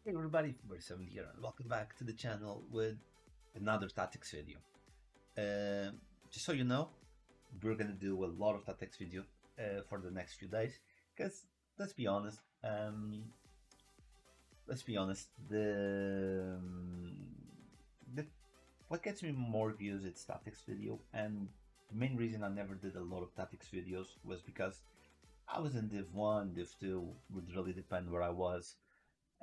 Hey everybody, Verse7 here, and welcome back to the channel with another tactics video. Just so you know, we're gonna do a lot of tactics video for the next few days, because let's be honest, the what gets me more views is tactics video, and the main reason I never did a lot of tactics videos was because I was in Div 1, Div 2, would really depend where I was.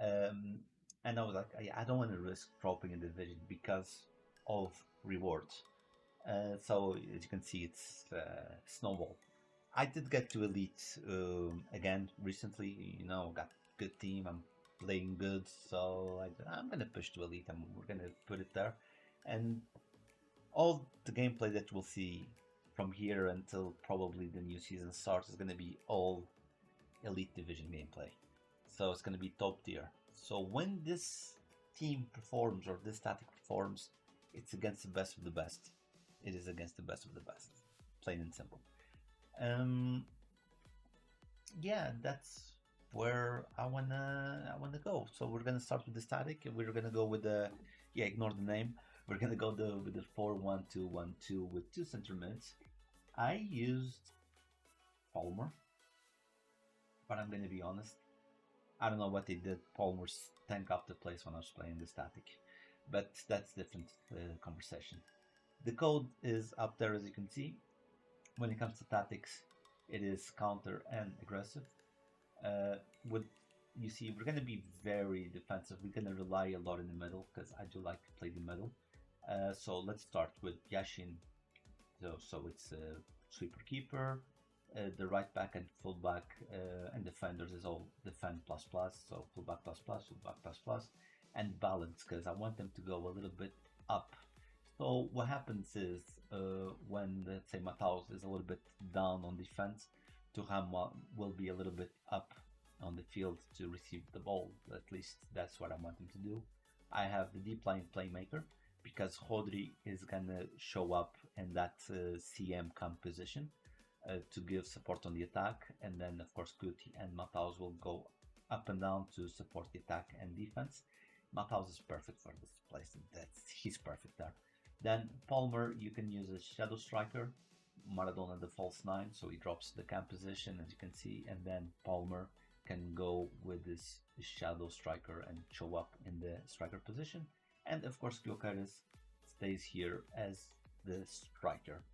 Um, and I was like, I don't want to risk dropping in the division because of rewards. So as you can see, it's snowball. I did get to elite again recently. Got good team. I'm playing good, so I'm gonna push to elite. We're gonna put it there, and all the gameplay that we'll see from here until probably the new season starts is gonna be all elite division gameplay. So it's going to be top tier. So when this team performs or this tactic performs, it's against the best of the best. It is against the best of the best, plain and simple. Yeah, that's where I wanna go. So we're gonna start with the static. We're gonna go with the ignore the name. We're gonna go with the 4-1-2-1-2 with two center mids. I used Palmer, but I'm gonna be honest. I don't know what they did. Palmer stank up the place when I was playing the static, but that's different conversation. The code is up there as you can see. When it comes to tactics, it is counter and aggressive. With you see, we're gonna be very defensive. We're gonna rely a lot in the middle because I do like to play the middle. So let's start with Yashin. So it's a sweeper keeper. The right back and full back and defenders is all defend plus plus, so full back plus plus, full back plus plus, and balance because I want them to go a little bit up. So what happens is when let's say Mataus is a little bit down on defense, Tuham will be a little bit up on the field to receive the ball. At least that's what I want him to do. I have the deep line playmaker because Rodri is gonna show up in that CM camp position to give support on the attack, and then of course Guti and Mataus will go up and down to support the attack and defense. Mataus is perfect for this place. He's perfect there. Then Palmer, you can use a shadow striker, Maradona the false 9, so he drops the camp position as you can see, and then Palmer can go with this shadow striker and show up in the striker position, and of course Gyökeres stays here as the striker.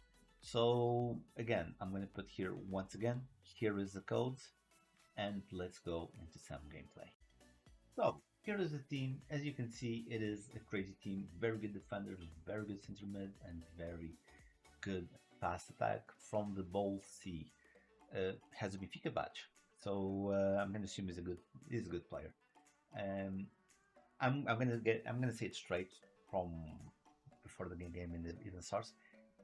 So again, I'm going to put here once again, here is the code, and let's go into some gameplay. So here is the team. As you can see, it is a crazy team, very good defenders, very good center mid, and very good fast attack from the Bowl C. Has a Benfica badge, so I'm going to assume he's a good player. I'm gonna say it straight from before the game even starts.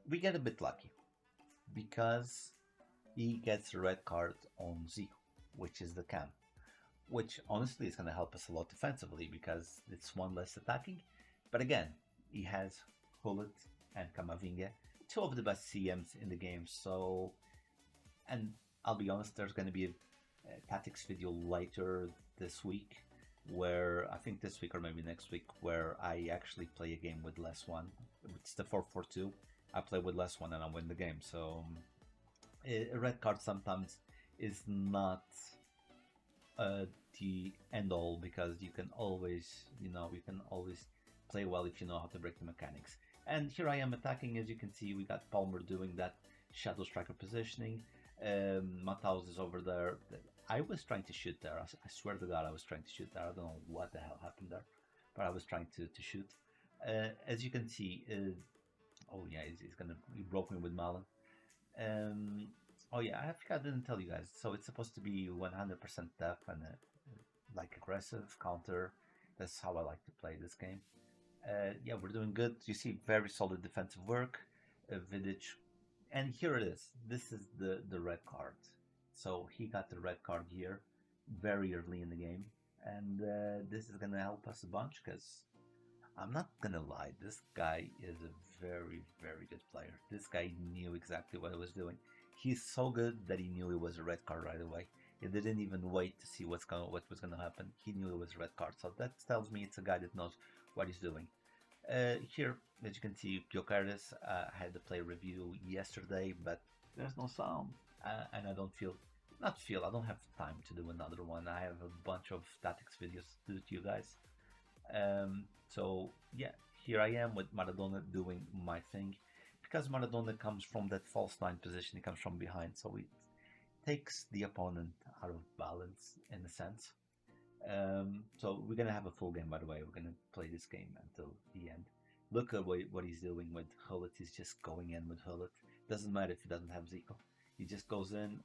We get a bit lucky because he gets a red card on Z, which is the cam, which honestly is going to help us a lot defensively because it's one less attacking. But again, he has Hullet and Kamavinga, two of the best CMs in the game. So, and I'll be honest, there's going to be a tactics video later this week where I think this week or maybe next week where I actually play a game with less one. It's the 4-4-2. I play with less one and I win the game. So a red card sometimes is not the end all because you can always play well if you know how to break the mechanics. And here I am attacking. As you can see, we got Palmer doing that shadow striker positioning. Mataus is over there. I was trying to shoot there. I swear to God, I was trying to shoot there. I don't know what the hell happened there, but I was trying to shoot. As you can see. Oh yeah, he broke me with Malin. Oh yeah, I think I didn't tell you guys. So it's supposed to be 100% def and like aggressive counter. That's how I like to play this game. Yeah, we're doing good. You see, very solid defensive work. Vidic, and here it is. This is the red card. So he got the red card here, very early in the game, and this is gonna help us a bunch because. I'm not gonna lie, this guy is a very, very good player. This guy knew exactly what he was doing. He's so good that he knew it was a red card right away. He didn't even wait to see what was gonna happen. He knew it was a red card, so that tells me it's a guy that knows what he's doing. Here, as you can see, Gyökeres had the play review yesterday, but there's no sound, and I don't feel, not feel, I don't have time to do another one. I have a bunch of tactics videos to do to you guys. So yeah, here I am with Maradona doing my thing. Because Maradona comes from that false nine position, he comes from behind, so it takes the opponent out of balance in a sense. So we're gonna have a full game, by the way. We're gonna play this game until the end. Look at what he's doing with Hullet. He's just going in with Hullet. Doesn't matter if he doesn't have Zico. He just goes in.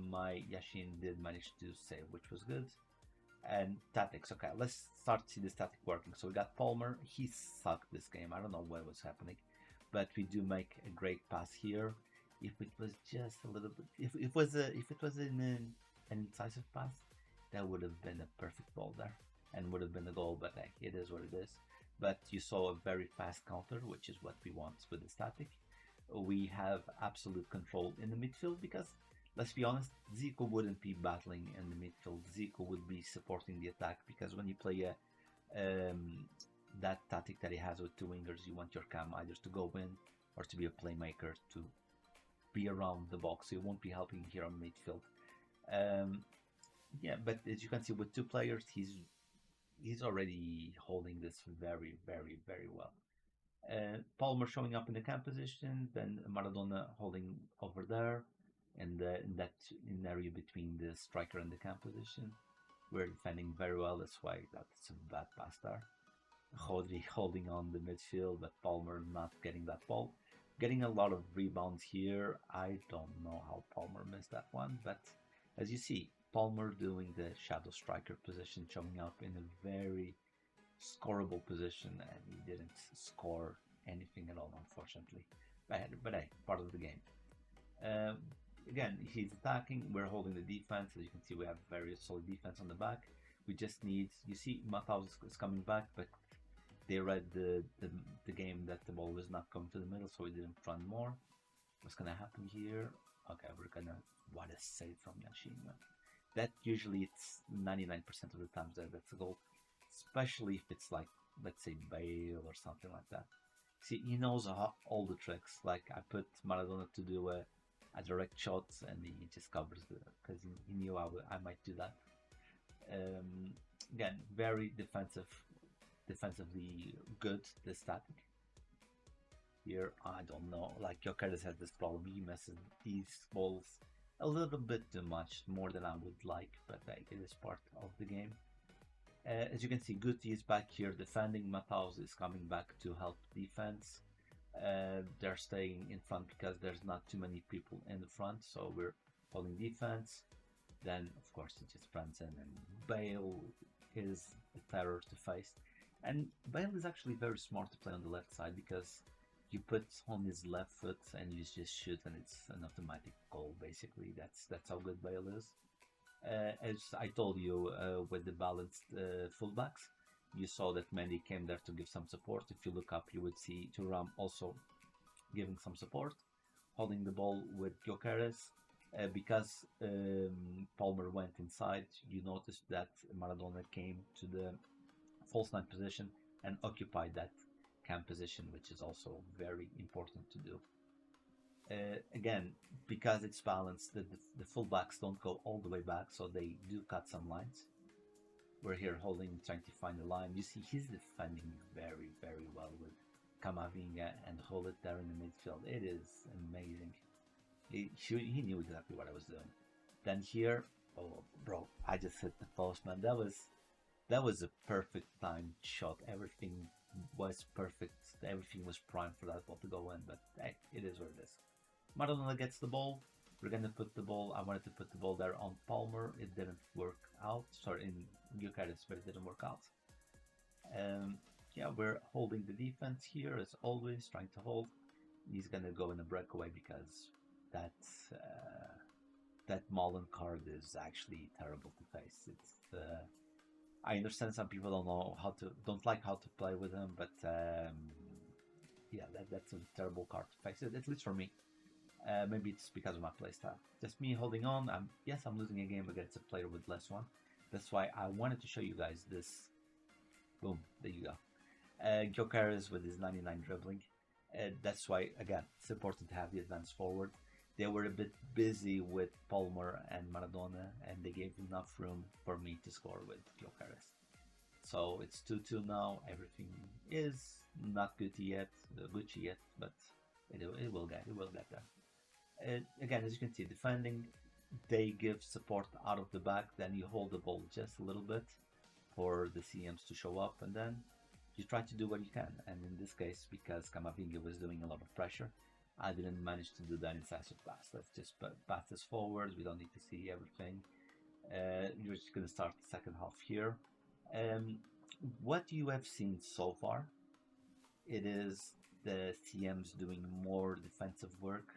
My Yashin did manage to save, which was good. And tactics. Okay, let's start to see this tactic working. So we got Palmer. He sucked this game. I don't know what was happening, but we do make a great pass here. If it was just a little bit, if it was an incisive pass, that would have been a perfect ball there and would have been a goal. But hey, it is what it is. But you saw a very fast counter, which is what we want with the static. We have absolute control in the midfield because, let's be honest, Zico wouldn't be battling in the midfield. Zico would be supporting the attack because when you play that tactic that he has with two wingers, you want your cam either to go in or to be a playmaker, to be around the box. So it won't be helping here on midfield. Yeah, but as you can see with two players, he's already holding this very, very, very well. Palmer showing up in the cam position, then Maradona holding over there, and in that area between the striker and the cam position. We're defending very well, that's why that's a bad pass there. Rodri holding on the midfield, but Palmer not getting that ball. Getting a lot of rebounds here. I don't know how Palmer missed that one, but as you see, Palmer doing the shadow striker position, showing up in a very scoreable position, and he didn't score anything at all, unfortunately. But hey, part of the game. Again, he's attacking, we're holding the defense. As you can see, we have very solid defense on the back. We just need, you see, Matthaus is coming back, but they read the game that the ball was not coming to the middle, so we didn't run more. What's gonna happen here? Okay, we're gonna, what a save from Yashin. That usually it's 99% of the times that's a goal, especially if it's like, let's say, Bale or something like that. See, he knows all the tricks. Like, I put Maradona to do a direct shot, and he just covers the, because he knew I might do that. Again, very defensively good, this static. Here, I don't know, like Gyökeres has this problem, he messes these balls a little bit too much, more than I would like, but it is part of the game. As you can see, Guti is back here defending, Matthaus is coming back to help defense. They're staying in front because there's not too many people in the front, so we're holding defense. Then, of course, it just runs in, and Bale is a terror to face. And Bale is actually very smart to play on the left side because you put on his left foot and you just shoot, and it's an automatic goal. Basically, that's how good Bale is. As I told you, with the balanced fullbacks, you saw that Mendy came there to give some support. If you look up, you would see Thuram also giving some support, holding the ball with Gyökeres. Because Palmer went inside, you noticed that Maradona came to the false nine position and occupied that cam position, which is also very important to do. Again, because it's balanced, the fullbacks don't go all the way back, so they do cut some lines. We're here holding, trying to find the line. You see, he's defending very, very well with Camavinga and hold it there in the midfield. It is amazing. He knew exactly what I was doing. Then here, oh, bro, I just hit the post, man. That was a perfect timed shot. Everything was perfect. Everything was primed for that ball to go in. But hey, it is what it is. Maradona gets the ball. We're gonna put the ball. I wanted to put the ball there on Palmer. It didn't work out. Sorry, in Gyökeres, but it didn't work out. Yeah, we're holding the defense here as always, trying to hold. He's gonna go in a breakaway because that Mullen card is actually terrible to face. It's I understand some people don't like how to play with him, but yeah, that's a terrible card to face. At least for me. Maybe it's because of my playstyle. Just me holding on. Yes, I'm losing a game against a player with less one. That's why I wanted to show you guys this. Boom, there you go. Gyökeres with his 99 dribbling. That's why, again, it's important to have the advance forward. They were a bit busy with Palmer and Maradona, and they gave enough room for me to score with Gyökeres. So it's 2-2 now. Everything is not Gucci yet, but it will get there. Again, as you can see, defending, they give support out of the back. Then you hold the ball just a little bit for the CMs to show up, and then you try to do what you can. And in this case, because Camavinga was doing a lot of pressure, I didn't manage to do that incisive pass. Let's just pass this forward. We don't need to see everything. You're just going to start the second half here. What you have seen so far, it is the CMs doing more defensive work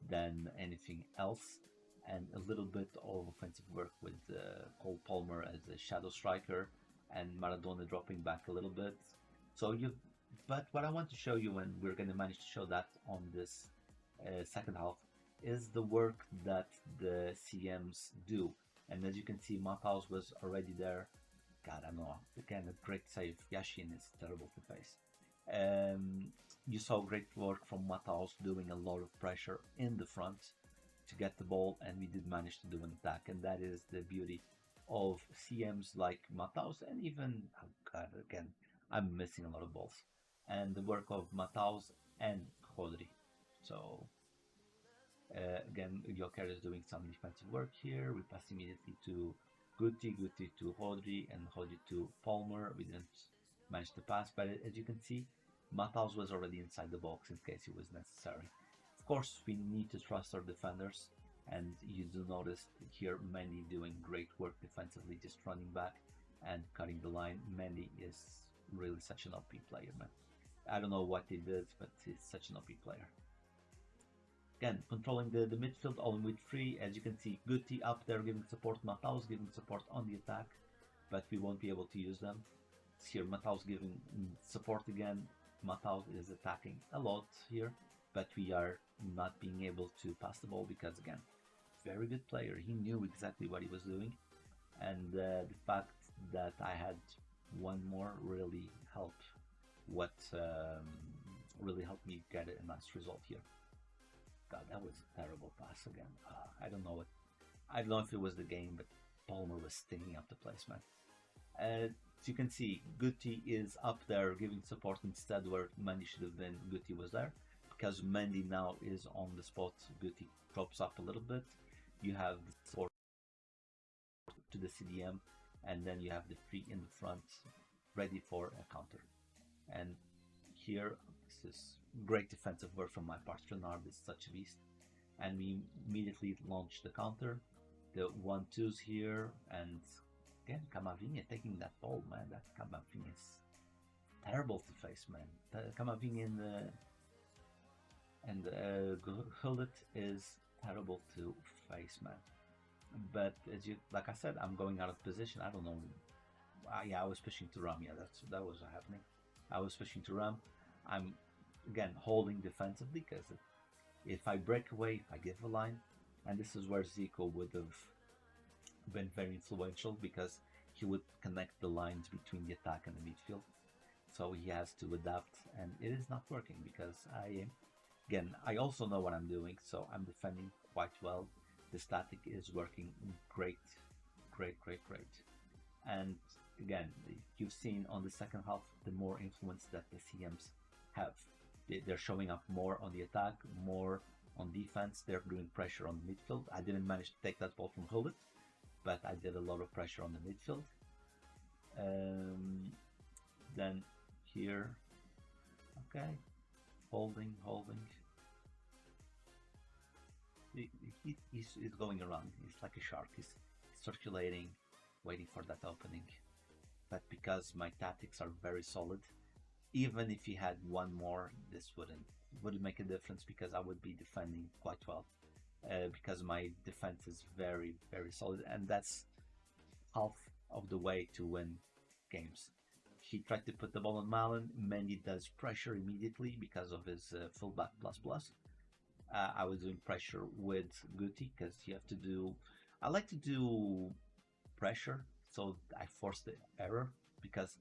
than anything else, and a little bit of offensive work with Cole Palmer as a shadow striker and Maradona dropping back a little bit. But what I want to show you, and we're going to manage to show that on this second half, is the work that the CMs do. And as you can see, Matthaus was already there. God, I know. Again, a great save. Yashin is terrible to face. You saw great work from Matthaus doing a lot of pressure in the front to get the ball, and we did manage to do an attack. And that is the beauty of CMs like Matthaus, and even, oh God, again, I'm missing a lot of balls. And the work of Matthaus and Rodri. So, again, Gyökeres is doing some defensive work here. We pass immediately to Guti to Rodri, and Rodri to Palmer. We didn't manage to pass, but as you can see, Matthaus was already inside the box in case it was necessary. Of course, we need to trust our defenders, and you do notice here Mendy doing great work defensively, just running back and cutting the line. Mendy is really such an OP player, man. I don't know what he did, but he's such an OP player. Again, controlling the midfield all in with three. As you can see, Guti up there giving support, Matthaus giving support on the attack, but we won't be able to use them. It's here Matthaus giving support again. Matthaus is attacking a lot here, but we are not being able to pass the ball because, again, very good player. He knew exactly what he was doing, and the fact that I had one more really helped. Really helped me get a nice result here. God, that was a terrible pass again. I don't know if it was the game, but Palmer was stinging up the place, man. As you can see, Guti is up there giving support instead where Mendy should have been. Guti was there. Because Mendy now is on the spot, Guti drops up a little bit. You have the support to the CDM, and then you have the free in the front, ready for a counter. And here, this is great defensive work from my part. Renard is such a beast. And we immediately launch the counter. The 1-2s here, and again, Camavinga taking that ball, man. That Camavinga is terrible to face, man. Camavinga and Gullit is terrible to face, man. But as you, like I said, I'm going out of position. I don't know. Yeah, I was pushing to Ram. Yeah, that was happening. I was pushing to Ram. I'm again holding defensively because if I break away, if I give a line, and this is where Zico would have been very influential because he would connect the lines between the attack and the midfield. So he has to adapt, and it is not working because I also know what I'm doing, so I'm defending quite well. The static is working great. And again, you've seen on the second half the more influence that the CMs have. They're showing up more on the attack, more on defense. They're doing pressure on the midfield. I didn't manage to take that ball from Hullet, but I did a lot of pressure on the midfield. Then here, okay, holding. He's going around. He's like a shark. He's circulating, waiting for that opening. But because my tactics are very solid, even if he had one more, this wouldn't make a difference because I would be defending quite well. Because my defense is very solid, and that's half of the way to win games. He tried to put the ball on Malin. Mendy does pressure immediately because of his fullback plus. I was doing pressure with Guti because you have to do. I like to do pressure, so I force the error because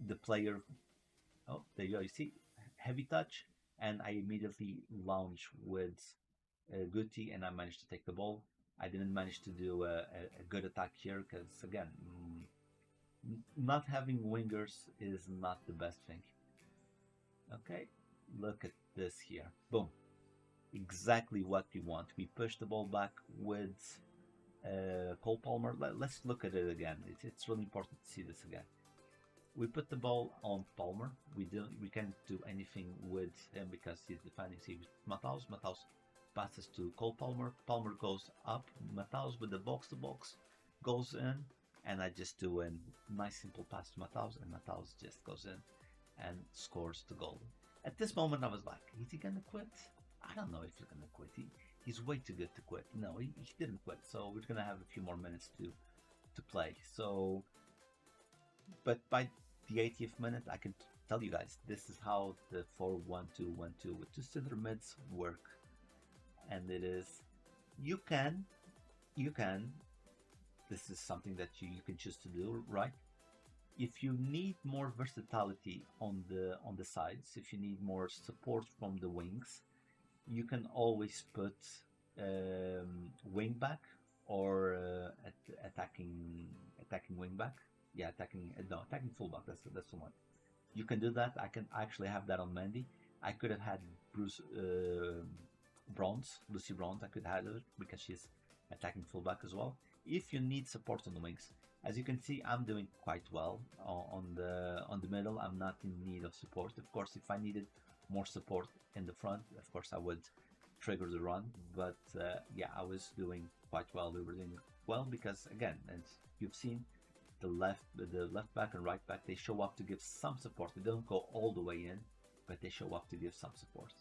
the player. Oh, there you go. You see, heavy touch, and I immediately launch with Guti, and I managed to take the ball. I didn't manage to do a good attack here because again, not having wingers is not the best thing. Okay, look at this here. Boom. Exactly what we want. We push the ball back with Cole Palmer. Let's look at it again. It's really important to see this again. We put the ball on Palmer. We can't do anything with him because he's defending. See Mataus. Mataus passes to Cole Palmer. Palmer goes up. Mataus with the box to box goes in, and I just do a nice simple pass to Mataus, and Mataus just goes in and scores the goal. At this moment, I was like, is he gonna quit? I don't know if he's gonna quit. He's way too good to quit. No, he didn't quit. So we're gonna have a few more minutes to play. So, but by the 80th minute, I can tell you guys this is how the 4-1-2-1-2 with two center mids work, and it is you can. This is something that you can choose to do, right? If you need more versatility on the sides, if you need more support from the wings, you can always put wing back or attacking wing back. Yeah, attacking no attacking fullback. That's the one. You can do that. I can actually have that on Mandy. I could have had Bruce Bronze, Lucy Bronze. I could have it because she's attacking fullback as well. If you need support on the wings, as you can see, I'm doing quite well on the middle. I'm not in need of support. Of course, if I needed more support in the front, of course, I would trigger the run. But yeah, I was doing quite well. We were doing well because, again, as you've seen, the left back and right back, they show up to give some support. They don't go all the way in, but they show up to give some support.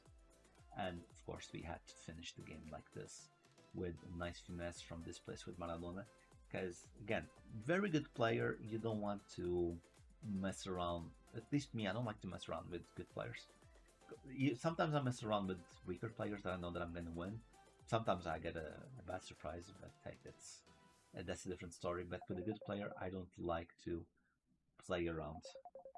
And of course, we had to finish the game like this with a nice finesse from this place with Maradona. Because again, very good player. You don't want to mess around. At least me, I don't like to mess around with good players. Sometimes I mess around with weaker players that I know that I'm going to win. Sometimes I get a bad surprise, but hey, that's a different story. But with a good player, I don't like to play around.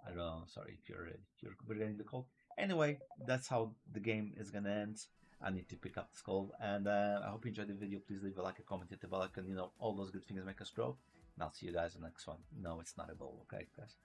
I don't know. Sorry if you're getting the call. Anyway, that's how the game is gonna end. I need to pick up the skull, and I hope you enjoyed the video. Please leave a like, a comment, hit the bell icon. All those good things make us grow. And I'll see you guys in the next one. No, it's not a goal, okay, guys.